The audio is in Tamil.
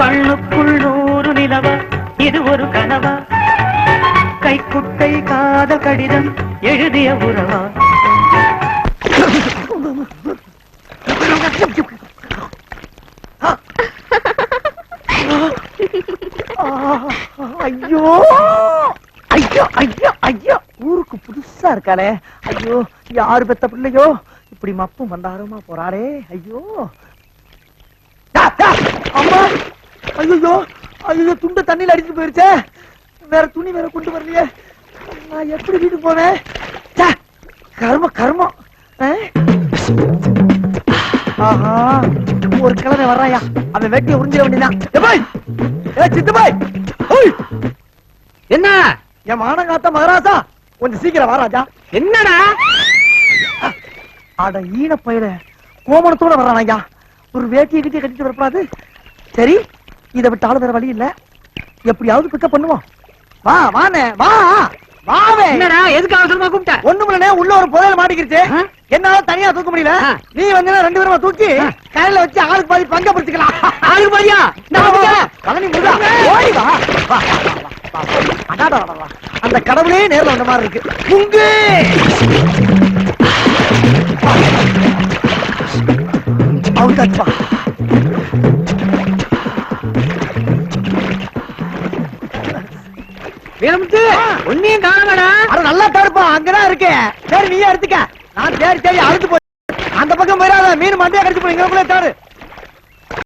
கண்ணுக்குள் நூறு நிலவா இது ஒரு கனவா கைக்குட்டை காதல் கடிதம் எழுதிய உறவா ஐயோ ஐயோ ஐயோ ஐயோ ஊருக்கு புதுசா இருக்காளே ஐயோ யாரு பெத்த பிள்ளையோ இப்படி மப்பும் வந்தாருமா போறாரே ஐயோ அம்மா ஐயோ ஐயோ துண்டு தண்ணியில அடிச்சு போயிருச்சே வேற துணி வேற கொண்டு வரலையே நான் எப்படி வீட்டுக்கு போவேன் கர்மம் கர்மம் ஆஹா ஒரு கிழமை வர்றாயா அவன் வேட்டியை உறிஞ்சிட வேண்டியதான் சித்து பாய் என்ன என் மானங்காத்த மகாராஜா கொஞ்சம் சீக்கிரம் வாராஜா என்னடா அட ஈன பயிர கோமணத்தோட வர்றான் ஐயா ஒரு வேட்டியை கிட்டே கட்டிட்டு வரக்கூடாது சரி இதை விட்டாலும் வேற வழி இல்ல எப்படியாவது பிக்கப் பண்ணுவோம் வா வானே வா வாவே என்னடா எதுக்கு அவசரமா கூப்பிட்ட ஒண்ணுமில்லனே உள்ள ஒரு புதையல் மாட்டிக்கிருச்சு என்னால தனியா தூக்க முடியல நீ வந்து ரெண்டு பேரும் தூக்கி கையில வச்சு ஆளுக்கு பாதி பங்க பிடிச்சுக்கலாம் ஆளுக்கு பாதியா கலனி முருகா ஓடி வா அடாடா அந்த கடவுளே நேர்ல வந்த மாதிரி இருக்கு புங்கு அவுட்டாச்சுப்பா ஒன்னையும் காணமாடா அது நல்லா தடுப்பா அங்கதான் இருக்கு சரி நீயே எடுத்துக்க நான் தேடி தேடி அழுத்து போய் அந்த பக்கம் போயிடாத மீன் மண்டையா கடிச்சு போய் இங்க தேடு